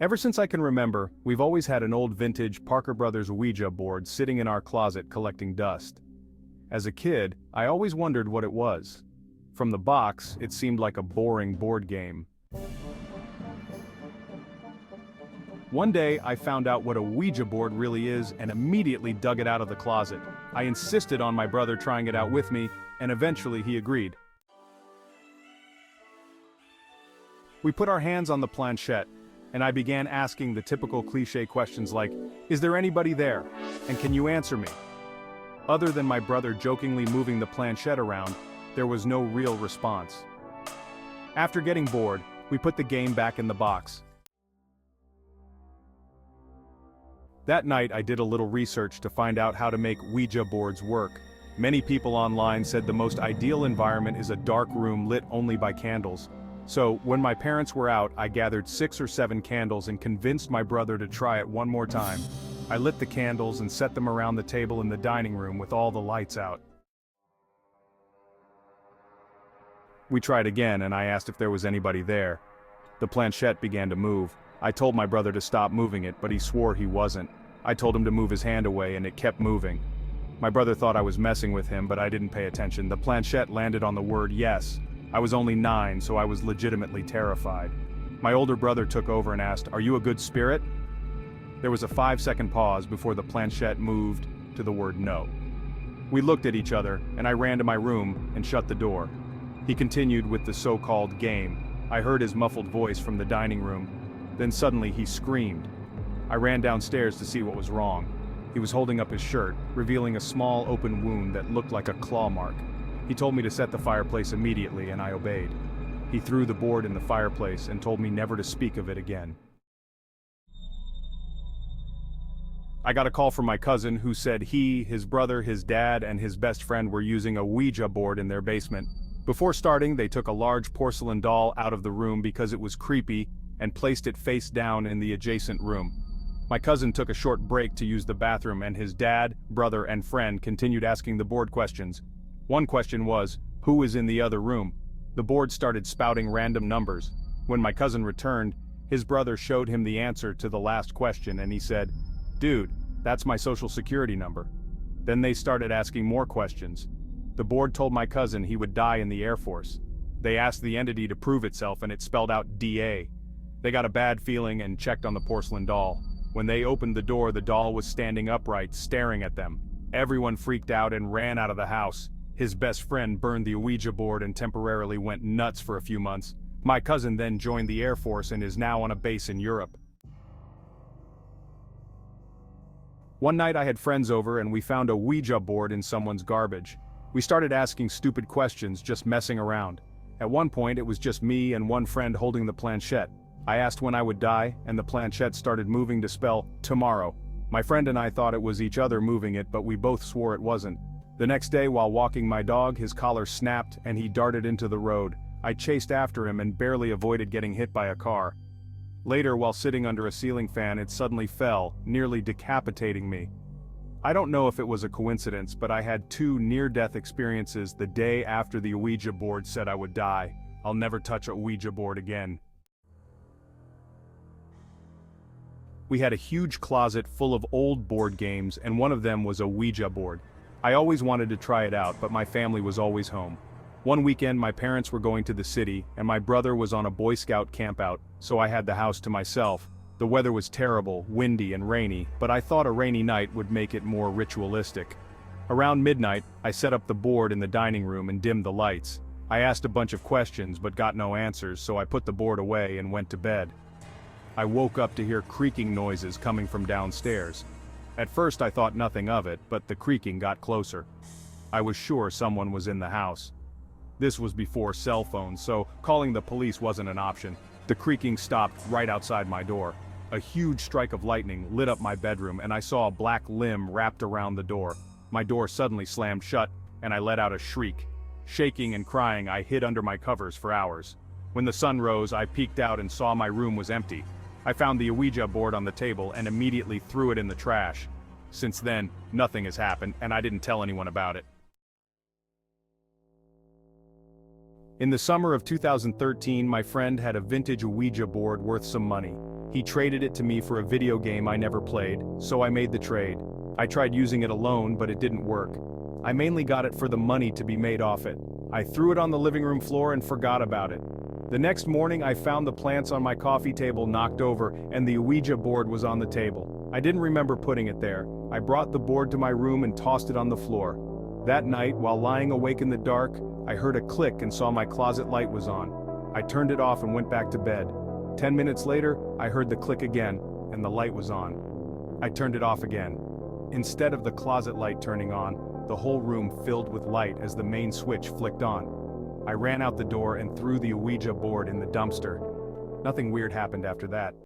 Ever since I can remember, we've always had an old vintage Parker Brothers Ouija board sitting in our closet collecting dust. As a kid, I always wondered what it was. From the box, it seemed like a boring board game. One day, I found out what a Ouija board really is and immediately dug it out of the closet. I insisted on my brother trying it out with me, and eventually he agreed. We put our hands on the planchette, and I began asking the typical cliché questions like, "Is there anybody there? And can you answer me?" Other than my brother jokingly moving the planchette around, there was no real response. After getting bored, we put the game back in the box. That night I did a little research to find out how to make Ouija boards work. Many people online said the most ideal environment is a dark room lit only by candles. So, when my parents were out, I gathered 6 or 7 candles and convinced my brother to try it one more time. I lit the candles and set them around the table in the dining room with all the lights out. We tried again and I asked if there was anybody there. The planchette began to move. I told my brother to stop moving it, but he swore he wasn't. I told him to move his hand away and it kept moving. My brother thought I was messing with him, but I didn't pay attention. The planchette landed on the word yes. I was only 9, so I was legitimately terrified. My older brother took over and asked, "Are you a good spirit?" There was a 5-second pause before the planchette moved to the word no. We looked at each other, and I ran to my room and shut the door. He continued with the so-called game. I heard his muffled voice from the dining room. Then suddenly he screamed. I ran downstairs to see what was wrong. He was holding up his shirt, revealing a small open wound that looked like a claw mark. He told me to set the fireplace immediately, and I obeyed. He threw the board in the fireplace and told me never to speak of it again. I got a call from my cousin who said he, his brother, his dad, and his best friend were using a Ouija board in their basement. Before starting, they took a large porcelain doll out of the room because it was creepy and placed it face down in the adjacent room. My cousin took a short break to use the bathroom, and his dad, brother, and friend continued asking the board questions. One question was, who is in the other room? The board started spouting random numbers. When my cousin returned, his brother showed him the answer to the last question and he said, "Dude, that's my social security number." Then they started asking more questions. The board told my cousin he would die in the Air Force. They asked the entity to prove itself and it spelled out DA. They got a bad feeling and checked on the porcelain doll. When they opened the door, the doll was standing upright, staring at them. Everyone freaked out and ran out of the house. His best friend burned the Ouija board and temporarily went nuts for a few months. My cousin then joined the Air Force and is now on a base in Europe. One night I had friends over and we found a Ouija board in someone's garbage. We started asking stupid questions, just messing around. At one point it was just me and one friend holding the planchette. I asked when I would die, and the planchette started moving to spell tomorrow. My friend and I thought it was each other moving it, but we both swore it wasn't. The next day while walking my dog, his collar snapped and he darted into the road. I chased after him and barely avoided getting hit by a car. Later, while sitting under a ceiling fan, it suddenly fell, nearly decapitating me. I don't know if it was a coincidence, but I had 2 near-death experiences the day after the Ouija board said I would die. I'll never touch a Ouija board again. We had a huge closet full of old board games, and one of them was a Ouija board. I always wanted to try it out, but my family was always home. One weekend my parents were going to the city, and my brother was on a Boy Scout campout, so I had the house to myself. The weather was terrible, windy and rainy, but I thought a rainy night would make it more ritualistic. Around midnight, I set up the board in the dining room and dimmed the lights. I asked a bunch of questions but got no answers, so I put the board away and went to bed. I woke up to hear creaking noises coming from downstairs. At first I thought nothing of it, but the creaking got closer. I was sure someone was in the house. This was before cell phones, so calling the police wasn't an option. The creaking stopped right outside my door. A huge strike of lightning lit up my bedroom and I saw a black limb wrapped around the door. My door suddenly slammed shut, and I let out a shriek. Shaking and crying, I hid under my covers for hours. When the sun rose, I peeked out and saw my room was empty. I found the Ouija board on the table and immediately threw it in the trash. Since then, nothing has happened, and I didn't tell anyone about it. In the summer of 2013, my friend had a vintage Ouija board worth some money. He traded it to me for a video game I never played, so I made the trade. I tried using it alone, but it didn't work. I mainly got it for the money to be made off it. I threw it on the living room floor and forgot about it. The next morning I found the plants on my coffee table knocked over and the Ouija board was on the table. I didn't remember putting it there. I brought the board to my room and tossed it on the floor. That night, while lying awake in the dark, I heard a click and saw my closet light was on. I turned it off and went back to bed. 10 minutes later, I heard the click again, and the light was on. I turned it off again. Instead of the closet light turning on, the whole room filled with light as the main switch flicked on. I ran out the door and threw the Ouija board in the dumpster. Nothing weird happened after that.